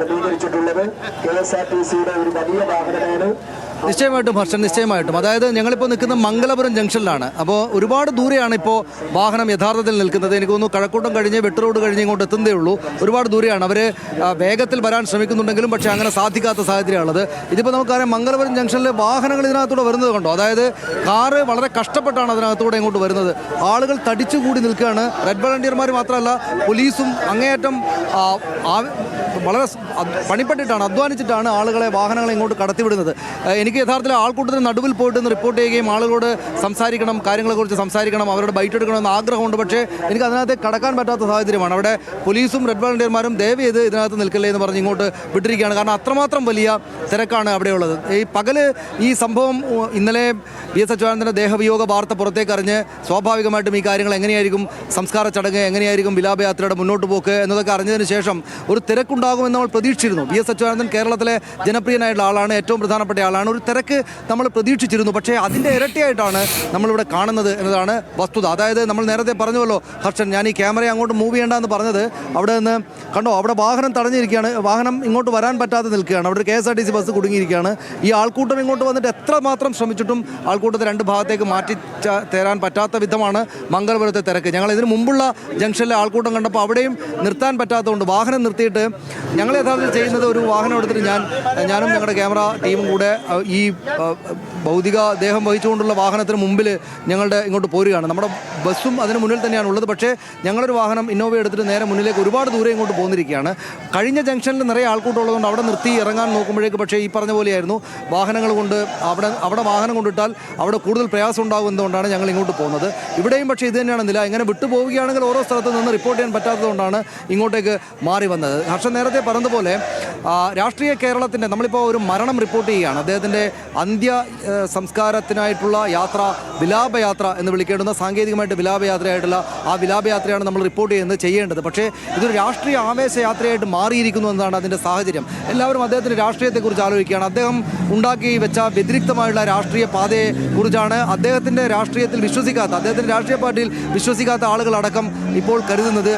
ക്രമീകരിച്ചിട്ടുള്ളത് KSRTCയുടെ ഒരു വലിയ വാഹനമാണ്. നിശ്ചയമായിട്ടും ഹർഷൻ, നിശ്ചയമായിട്ടും. അതായത് ഞങ്ങളിപ്പോൾ നിൽക്കുന്ന മംഗലപുരം ജംഗ്ഷനിലാണ്. അപ്പോൾ ഒരുപാട് ദൂരെയാണ് ഇപ്പോൾ വാഹനം യഥാർത്ഥത്തിൽ നിൽക്കുന്നത്. എനിക്ക് തോന്നുന്നു കഴക്കൂട്ടം കഴിഞ്ഞ് വെട്ട് റോഡ് കഴിഞ്ഞ് ഇങ്ങോട്ട് എത്തുന്നതേ ഉള്ളൂ. ഒരുപാട് ദൂരെയാണ്. അവർ വേഗത്തിൽ വരാൻ ശ്രമിക്കുന്നുണ്ടെങ്കിലും പക്ഷേ അങ്ങനെ സാധിക്കാത്ത സാഹചര്യമാണുള്ളത്. ഇതിപ്പോൾ നമുക്കറിയാം, മംഗലപുരം ജംഗ്ഷനിൽ വാഹനങ്ങൾ ഇതിനകത്തൂടെ വരുന്നത് കണ്ടോ. അതായത് കാറ് വളരെ കഷ്ടപ്പെട്ടാണ് അതിനകത്തൂടെ ഇങ്ങോട്ട് വരുന്നത്. ആളുകൾ തടിച്ചുകൂടി നിൽക്കുകയാണ്. റെഡ് വളണ്ടിയർമാർ മാത്രമല്ല, പോലീസും അങ്ങേയറ്റം വളരെ പണിപ്പെട്ടിട്ടാണ്, അധ്വാനിച്ചിട്ടാണ് ആളുകളെ, വാഹനങ്ങളെ ഇങ്ങോട്ട് കടത്തിവിടുന്നത്. എനിക്ക് യഥാർത്ഥത്തിൽ ആൾക്കൂട്ടത്തിന് നടുവിൽ പോയിട്ട് റിപ്പോർട്ട് ചെയ്യുകയും ആളുകളോട് സംസാരിക്കണം, കാര്യങ്ങളെക്കുറിച്ച് സംസാരിക്കണം, അവരുടെ ബൈറ്റ് എടുക്കണമെന്ന് ആഗ്രഹമുണ്ട്. പക്ഷേ എനിക്ക് അതിനകത്ത് കടക്കാൻ പറ്റാത്ത സാഹചര്യമാണ്. അവിടെ പോലീസും റെഡ് വളണ്ടിയർമാരും ദയവ് ചെയ്ത് ഇതിനകത്ത് നിൽക്കില്ലേ എന്ന് പറഞ്ഞ് ഇങ്ങോട്ട് വിട്ടിരിക്കുകയാണ്. കാരണം അത്രമാത്രം വലിയ തിരക്കാണ് അവിടെയുള്ളത്. ഈ പകല് ഈ സംഭവം ഇന്നലെ VS അച്യുതാനന്ദൻ്റെ ദേഹവിയോഗ വാർത്ത പുറത്തേക്ക് അറിഞ്ഞ് സ്വാഭാവികമായിട്ടും ഈ കാര്യങ്ങൾ എങ്ങനെയായിരിക്കും, സംസ്കാര ചടങ്ങ് എങ്ങനെയായിരിക്കും, വിലാപയാത്രയുടെ മുന്നോട്ട് പോക്ക് എന്നതൊക്കെ അറിഞ്ഞതിന് ശേഷം ഒരു തിരക്കുണ്ടാകുമെന്ന് നമ്മൾ പ്രതീക്ഷിച്ചിരുന്നു. VS അച്യുതാനന്ദൻ കേരളത്തിലെ ജനപ്രിയനായിട്ടുള്ള ആളാണ്, ഏറ്റവും പ്രധാനപ്പെട്ട ആളാണ്. ഒരു തിരക്ക് നമ്മൾ പ്രതീക്ഷിച്ചിരുന്നു. പക്ഷേ അതിൻ്റെ ഇരട്ടിയായിട്ടാണ് നമ്മളിവിടെ കാണുന്നത് എന്നതാണ് വസ്തുത. അതായത് നമ്മൾ നേരത്തെ പറഞ്ഞുവല്ലോ ഹർഷൻ, ഞാൻ ഈ ക്യാമറയെ അങ്ങോട്ട് മൂവ് ചെയ്യേണ്ടെന്ന് പറഞ്ഞത്. അവിടെ നിന്ന് കണ്ടോ, അവിടെ വാഹനം തടഞ്ഞിരിക്കുകയാണ്. വാഹനം ഇങ്ങോട്ട് വരാൻ പറ്റാതെ നിൽക്കുകയാണ്. അവിടെ ഒരു KSRTC ബസ് കുടുങ്ങിയിരിക്കുകയാണ്. ഈ ആൾക്കൂട്ടം ഇങ്ങോട്ട് വന്നിട്ട് എത്രമാത്രം ശ്രമിച്ചിട്ടും ആൾക്കൂട്ടത്തെ രണ്ട് ഭാഗത്തേക്ക് മാറ്റി തരാൻ പറ്റാത്ത വിധമാണ് മംഗലപുരത്തെ തിരക്ക്. ഞങ്ങൾ ഇതിന് മുമ്പുള്ള ജംഗ്ഷനിലെ ആൾക്കൂട്ടം കണ്ടപ്പോൾ അവിടെയും നിർത്താൻ പറ്റാത്തതുകൊണ്ട് വാഹനം നിർത്തിയിട്ട് ഞങ്ങൾ യഥാർത്ഥത്തിൽ ചെയ്യുന്നത്, ഒരു വാഹനം എടുത്തിട്ട് ഞാനും ഞങ്ങളുടെ ക്യാമറ ടീമും കൂടെ ഈ ഭൗതിക ദേഹം വഹിച്ചുകൊണ്ടുള്ള വാഹനത്തിന് മുമ്പിൽ ഞങ്ങളുടെ ഇങ്ങോട്ട് പോരുകയാണ്. നമ്മുടെ ബസ്സും അതിന് മുന്നിൽ തന്നെയാണ് ഉള്ളത്. പക്ഷേ ഞങ്ങളൊരു വാഹനം ഇന്നോവ എടുത്തിട്ട് നേരെ മുന്നിലേക്ക് ഒരുപാട് ദൂരെ ഇങ്ങോട്ട് പോന്നിരിക്കുകയാണ്. കഴിഞ്ഞ ജംഗ്ഷനിൽ നിറയെ ആൾക്കൂട്ടമുള്ളതുകൊണ്ട് അവിടെ നിർത്തി ഇറങ്ങാൻ നോക്കുമ്പോഴേക്ക് പക്ഷേ ഈ പറഞ്ഞ പോലെയായിരുന്നു, വാഹനങ്ങൾ കൊണ്ട് അവിടെ വാഹനം കൊണ്ടിട്ടാൽ അവിടെ കൂടുതൽ പ്രയാസം ഉണ്ടാകുന്നതുകൊണ്ടാണ് ഞങ്ങൾ ഇങ്ങോട്ട് പോകുന്നത്. ഇവിടെയും പക്ഷേ ഇത് തന്നെയാണ് നില. ഇങ്ങനെ വിട്ടുപോവുകയാണെങ്കിൽ ഓരോ സ്ഥലത്ത് നിന്ന് റിപ്പോർട്ട് ചെയ്യാൻ പറ്റാത്തതുകൊണ്ടാണ് ഇങ്ങോട്ടേക്ക് മാറി വന്നത്. ഹർഷൻ നേരത്തെ പറഞ്ഞതുപോലെ രാഷ്ട്രീയ കേരളത്തിൻ്റെ നമ്മളിപ്പോൾ ഒരു മരണം റിപ്പോർട്ട് ചെയ്യുകയാണ്. അദ്ദേഹത്തിൻ്റെ അന്ത്യ സംസ്കാരത്തിനായിട്ടുള്ള യാത്ര, വിലാപയാത്ര എന്ന് വിളിക്കേണ്ടുന്ന, സാങ്കേതികമായിട്ട് വിലാപയാത്രയായിട്ടുള്ള ആ വിലാപയാത്രയാണ് നമ്മൾ റിപ്പോർട്ട് ചെയ്യേണ്ടത്. പക്ഷേ ഇതൊരു രാഷ്ട്രീയ ആവേശയാത്രയായിട്ട് മാറിയിരിക്കുന്നു എന്നതാണ് അതിൻ്റെ സാഹചര്യം. എല്ലാവരും അദ്ദേഹത്തിൻ്റെ രാഷ്ട്രീയത്തെക്കുറിച്ച് ആലോചിക്കുകയാണ്. അദ്ദേഹം ഉണ്ടാക്കി വെച്ച വ്യതിരിക്തമായുള്ള രാഷ്ട്രീയ പാതയെ കുറിച്ചാണ് അദ്ദേഹത്തിൻ്റെ രാഷ്ട്രീയത്തിൽ വിശ്വസിക്കാത്ത, അദ്ദേഹത്തിൻ്റെ രാഷ്ട്രീയ പാർട്ടിയിൽ വിശ്വസിക്കാത്ത ആളുകളടക്കം ഇപ്പോൾ കരുതുന്നത്.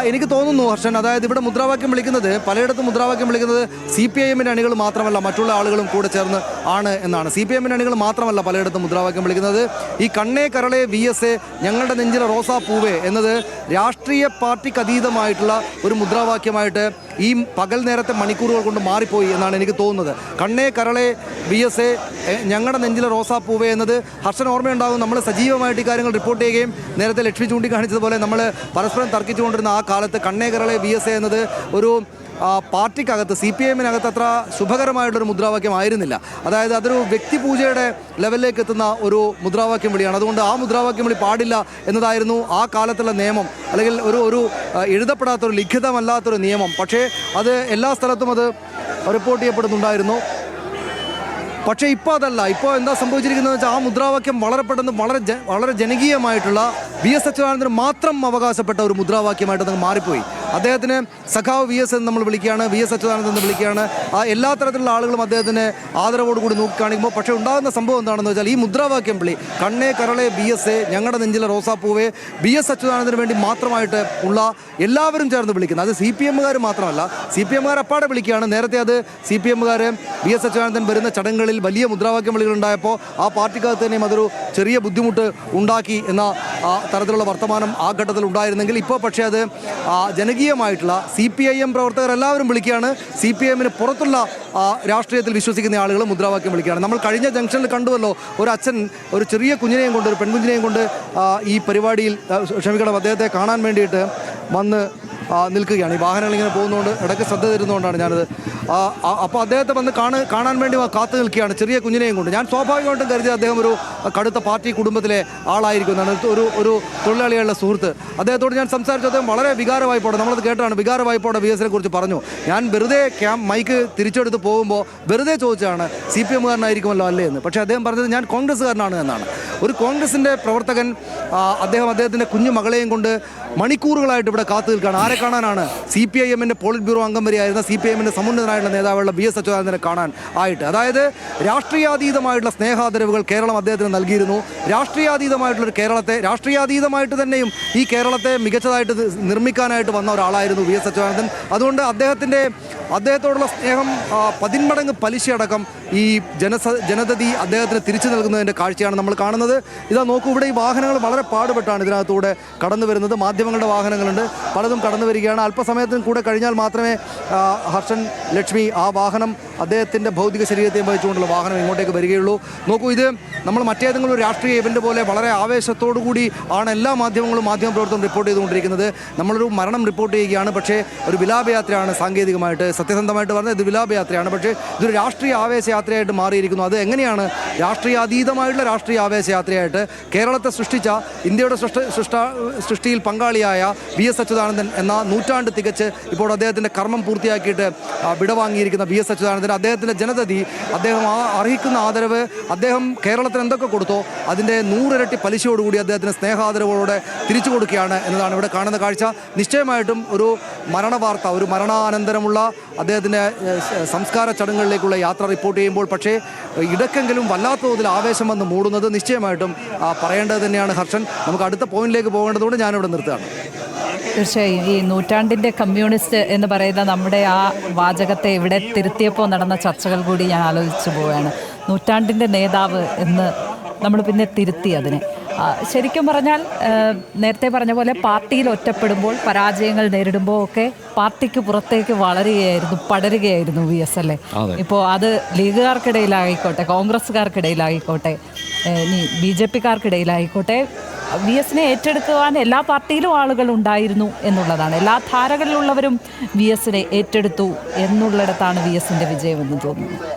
എനിക്ക് തോന്നുന്നു ഹർഷൻ, അതായത് ഇവിടെ മുദ്രാവാക്യം വിളിക്കുന്നത്, പലയിടത്തും മുദ്രാവാക്യം വിളിക്കുന്നത് CPIMൻ്റെ അണികൾ മാത്രമല്ല, മറ്റുള്ള ആളുകളും കൂടെ ചേർന്ന് ആണ് എന്നാണ്. CPIMൻ്റെ അണികൾ മാത്രമല്ല പലയിടത്തും മുദ്രാവാക്യം വിളിക്കുന്നത്. ഈ കണ്ണേ കരളെ VS ഞങ്ങളുടെ നെഞ്ചിലെ റോസാ പൂവേ എന്നത് രാഷ്ട്രീയ പാർട്ടിക്ക് അതീതമായിട്ടുള്ള ഒരു മുദ്രാവാക്യമായിട്ട് ഈ പകൽ നേരത്തെ മണിക്കൂറുകൾ കൊണ്ട് മാറിപ്പോയി എന്നാണ് എനിക്ക് തോന്നുന്നത്. കണ്ണേ കരളെ VS ഞങ്ങളുടെ നെഞ്ചിലെ റോസാ പൂവേ എന്നത് ഹർഷൻ ഓർമ്മയുണ്ടാകും. നമ്മൾ സജീവമായിട്ട് ഈ കാര്യങ്ങൾ റിപ്പോർട്ട് ചെയ്യുകയും നേരത്തെ ലക്ഷ്മി ചൂണ്ടിക്കാണിച്ചതുപോലെ നമ്മൾ പരസ്പരം തർക്കിച്ചുകൊണ്ടിരുന്ന ആ കാലത്ത് കണ്ണേ കരളെ VS എന്നത് ഒരു പാർട്ടിക്കകത്ത്, CPIMനകത്ത് അത്ര ശുഭകരമായിട്ടൊരു മുദ്രാവാക്യം ആയിരുന്നില്ല. അതായത് അതൊരു വ്യക്തിപൂജയുടെ ലെവലിലേക്ക് എത്തുന്ന ഒരു മുദ്രാവാക്യം വിളിയാണ്. അതുകൊണ്ട് ആ മുദ്രാവാക്യം വിളി പാടില്ല എന്നതായിരുന്നു ആ കാലത്തുള്ള നിയമം, അല്ലെങ്കിൽ ഒരു എഴുതപ്പെടാത്തൊരു, ലിഖിതമല്ലാത്തൊരു നിയമം. പക്ഷേ അത് എല്ലാ സ്ഥലത്തും അത് റിപ്പോർട്ട് ചെയ്യപ്പെടുന്നുണ്ടായിരുന്നു. പക്ഷേ ഇപ്പോൾ അതല്ല. ഇപ്പോൾ എന്താ സംഭവിച്ചിരിക്കുന്നത് വെച്ചാൽ, ആ മുദ്രാവാക്യം വളരെ പെട്ടെന്ന് വളരെ ജനകീയമായിട്ടുള്ള VS അച്യുതാനന്ദന് മാത്രം അവകാശപ്പെട്ട ഒരു മുദ്രാവാക്യമായിട്ട് അത് മാറിപ്പോയി. അദ്ദേഹത്തിന് സഖാവ് VS എന്ന് നമ്മൾ വിളിക്കുകയാണ്, VS അച്യുതാനന്ദൻ എന്ന് വിളിക്കുകയാണ്. എല്ലാ തരത്തിലുള്ള ആളുകളും അദ്ദേഹത്തിന് ആദരവോടുകൂടി നോക്കിക്കാണിക്കുമ്പോൾ പക്ഷേ ഉണ്ടാകുന്ന സംഭവം എന്താണെന്ന് വെച്ചാൽ, ഈ മുദ്രാവാക്യം വിളി കണ്ണേ കരളെ VS ഞങ്ങളുടെ നെഞ്ചിലെ റോസാപ്പൂവെ VS അച്യുതാനന്ദന് വേണ്ടി മാത്രമായിട്ട് ഉള്ള എല്ലാവരും ചേർന്ന് വിളിക്കുന്നത്. അത് CPIMകാർ മാത്രമല്ല, CPIMകാർ അപ്പാടെ വിളിക്കുകയാണ്. നേരത്തെ അത് CPIMകാർ VS അച്യുതാനന്ദൻ വരുന്ന ചടങ്ങുകളിൽ വലിയ മുദ്രാവാക്യം വിളികളുണ്ടായപ്പോൾ ആ പാർട്ടിക്കകത്ത് തന്നെയും അതൊരു ചെറിയ ബുദ്ധിമുട്ട് ഉണ്ടാക്കി എന്ന തരത്തിലുള്ള വർത്തമാനം ആ ഘട്ടത്തിൽ ഉണ്ടായിരുന്നെങ്കിൽ, ഇപ്പോൾ പക്ഷേ അത് ജനകീയമായിട്ടുള്ള CPIM പ്രവർത്തകർ എല്ലാവരും വിളിക്കുകയാണ്. CPIMന് പുറത്തുള്ള രാഷ്ട്രീയത്തിൽ വിശ്വസിക്കുന്ന ആളുകൾ മുദ്രാവാക്യം വിളിക്കുകയാണ്. നമ്മൾ കഴിഞ്ഞ ജംഗ്ഷനിൽ കണ്ടുവല്ലോ, ഒരു അച്ഛൻ ഒരു ചെറിയ കുഞ്ഞിനെയും കൊണ്ട്, ഒരു പെൺകുഞ്ഞിനെയും കൊണ്ട് ഈ പരിപാടിയിൽ, ക്ഷമിക്കണം, അദ്ദേഹത്തെ കാണാൻ വേണ്ടിയിട്ട് വന്ന് നിൽക്കുകയാണ്. ഈ വാഹനങ്ങൾ ഇങ്ങനെ പോകുന്നതുകൊണ്ട് ഇടയ്ക്ക് ശ്രദ്ധ തരുന്നതുകൊണ്ടാണ് ഞാനത്. അപ്പോൾ അദ്ദേഹത്തെ വന്ന് കാണാൻ വേണ്ടി കാത്തു നിൽക്കുകയാണ്, ചെറിയ കുഞ്ഞിനെയും കൊണ്ട്. ഞാൻ സ്വാഭാവികമായിട്ടും കരുതി അദ്ദേഹം ഒരു കടുത്ത പാർട്ടി കുടുംബത്തിലെ ആളായിരിക്കുന്നതാണ്, ഒരു തൊഴിലാളികളുടെ സുഹൃത്ത്. അദ്ദേഹത്തോട് ഞാൻ സംസാരിച്ചു. അദ്ദേഹം വളരെ വികാരവായ്പോടെ, നമ്മളത് കേട്ടാണ്, വികാരവായ്പോടെ VSനെ കുറിച്ച് പറഞ്ഞു. ഞാൻ വെറുതെ മൈക്ക് തിരിച്ചെടുത്ത് പോകുമ്പോൾ വെറുതെ ചോദിച്ചാണ് CPIMകാരനായിരിക്കുമല്ലോ അല്ലേ എന്ന്. പക്ഷേ അദ്ദേഹം പറഞ്ഞത് ഞാൻ കോൺഗ്രസ്സുകാരനാണ് എന്നാണ്. ഒരു കോൺഗ്രസിൻ്റെ പ്രവർത്തകൻ അദ്ദേഹത്തിൻ്റെ കുഞ്ഞു മകളെയും കൊണ്ട് മണിക്കൂറുകളായിട്ട് ഇവിടെ കാത്തു നിൽക്കുകയാണ്. ആരെ കാണാനാണ്? CPIMൻ്റെ പോളിറ്റ് ബ്യൂറോ അംഗം വരെയായിരുന്ന, CPIMൻ്റെ സമുന്നതനായ ശക്തനായിട്ടുള്ള നേതാവുള്ള വി എസ് അച്യുതാനന്ദനെ കാണാൻ ആയിട്ട്. അതായത് രാഷ്ട്രീയാതീതമായിട്ടുള്ള സ്നേഹാദരവുകൾ കേരളം അദ്ദേഹത്തിന് നൽകിയിരുന്നു. രാഷ്ട്രീയാതീതമായിട്ടുള്ളൊരു കേരളത്തെ, രാഷ്ട്രീയാതീതമായിട്ട് തന്നെയും ഈ കേരളത്തെ മികച്ചതായിട്ട് നിർമ്മിക്കാനായിട്ട് വന്ന ഒരാളായിരുന്നു വി എസ് അച്യുതാനന്ദൻ. അതുകൊണ്ട് അദ്ദേഹത്തോടുള്ള സ്നേഹം 10 മടങ്ങ് പലിശയടക്കം ഈ ജനതതി അദ്ദേഹത്തിന് തിരിച്ചു നൽകുന്നതിൻ്റെ കാഴ്ചയാണ് നമ്മൾ കാണുന്നത്. ഇതാ നോക്കൂ, ഇവിടെ ഈ വാഹനങ്ങൾ വളരെ പാടുപെട്ടാണ് ഇതിനകത്തൂടെ കടന്നു വരുന്നത്. മാധ്യമങ്ങളുടെ വാഹനങ്ങളുണ്ട്, പലതും കടന്നു വരികയാണ്. അല്പസമയത്തിന് കൂടെ കഴിഞ്ഞാൽ മാത്രമേ ഹർഷൻ ലക്ഷ്മി ആ വാഹനം, അദ്ദേഹത്തിൻ്റെ ഭൗതിക ശരീരത്തെയും വഹിച്ചുകൊണ്ടുള്ള വാഹനം ഇങ്ങോട്ടേക്ക് വരികയുള്ളൂ. നോക്കൂ, ഇത് നമ്മൾ മറ്റേതെങ്കിലും ഒരു രാഷ്ട്രീയ ഇവൻ്റ് പോലെ വളരെ ആവേശത്തോടു കൂടി ആണ് എല്ലാ മാധ്യമങ്ങളും മാധ്യമപ്രവർത്തനം റിപ്പോർട്ട് ചെയ്തുകൊണ്ടിരിക്കുന്നത്. നമ്മളൊരു മരണം റിപ്പോർട്ട് ചെയ്യുകയാണ്, പക്ഷേ ഒരു വിലാപയാത്രയാണ്. സാങ്കേതികമായിട്ട് സത്യസന്ധമായിട്ട് പറഞ്ഞാൽ ഇത് വിലാപയാത്രയാണ്, പക്ഷേ ഇതൊരു രാഷ്ട്രീയ ആവേശയാത്രയായിട്ട് മാറിയിരിക്കുന്നു. അത് എങ്ങനെയാണ് രാഷ്ട്രീയാതീതമായിട്ടുള്ള രാഷ്ട്രീയ ആവേശയാത്രയായിട്ട് കേരളത്തെ സൃഷ്ടിച്ച, ഇന്ത്യയുടെ സൃഷ്ടിയിൽ പങ്കാളിയായ വി എസ് അച്യുതാനന്ദൻ എന്ന നൂറ്റാണ്ട് തികച്ച് ഇപ്പോൾ അദ്ദേഹത്തിൻ്റെ കർമ്മം പൂർത്തിയാക്കിയിട്ട് വിടവാങ്ങിയിരിക്കുന്ന വി എസ് അച്യുതാനന്ദൻ, അദ്ദേഹത്തിൻ്റെ ജനതതി, അദ്ദേഹം അർഹിക്കുന്ന ആദരവ്, അദ്ദേഹം കേരളത്തിന് എന്തൊക്കെ കൊടുത്തോ അതിൻ്റെ 100 ഇരട്ടി പലിശയോടുകൂടി അദ്ദേഹത്തിന് സ്നേഹാദരവോടെ തിരിച്ചു കൊടുക്കുകയാണ് എന്നതാണ് ഇവിടെ കാണുന്ന കാഴ്ച. നിശ്ചയമായിട്ടും ഒരു മരണവാർത്ത, ഒരു മരണാനന്തരമുള്ള അദ്ദേഹത്തിൻ്റെ സംസ്കാര ചടങ്ങുകളിലേക്കുള്ള യാത്ര റിപ്പോർട്ട് ചെയ്യുമ്പോൾ പക്ഷേ ഇടയ്ക്കെങ്കിലും വല്ലാത്ത തോതിൽ ആവേശം വന്ന് മൂടുന്നത് നിശ്ചയമായിട്ടും പറയേണ്ടത് തന്നെയാണ് ഹർഷൻ. നമുക്ക് അടുത്ത പോയിന്റിലേക്ക് പോകേണ്ടതുകൊണ്ട് ഞാനിവിടെ നിർത്തുകയാണ്. തീർച്ചയായും ഈ നൂറ്റാണ്ടിൻ്റെ കമ്മ്യൂണിസ്റ്റ് എന്ന് പറയുന്ന നമ്മുടെ ആ വാചകത്തെ ഇവിടെ തിരുത്തിയപ്പോൾ നടന്ന ചർച്ചകൾ കൂടി ഞാൻ ആലോചിച്ചു പോവുകയാണ്. നൂറ്റാണ്ടിൻ്റെ നേതാവ് എന്ന് നമ്മൾ പിന്നെ തിരുത്തി അതിനെ. ശരിക്കും പറഞ്ഞാൽ നേരത്തെ പറഞ്ഞ പോലെ പാർട്ടിയിൽ ഒറ്റപ്പെടുമ്പോൾ, പരാജയങ്ങൾ നേരിടുമ്പോൾ ഒക്കെ പാർട്ടിക്ക് പുറത്തേക്ക് പടരുകയായിരുന്നു വി എസ് അല്ലേ. ഇപ്പോൾ അത് ലീഗുകാർക്കിടയിലായിക്കോട്ടെ, കോൺഗ്രസ്സുകാർക്കിടയിലായിക്കോട്ടെ, ഇനി BJP-ക്കാർക്കിടയിലായിക്കോട്ടെ, വി എസിനെ ഏറ്റെടുക്കുവാൻ എല്ലാ പാർട്ടിയിലും ആളുകൾ ഉണ്ടായിരുന്നു എന്നുള്ളതാണ്. എല്ലാ ധാരകളിലുള്ളവരും വി എസിനെ ഏറ്റെടുത്തു എന്നുള്ളിടത്താണ് വി എസിൻ്റെ വിജയമെന്ന് തോന്നുന്നു.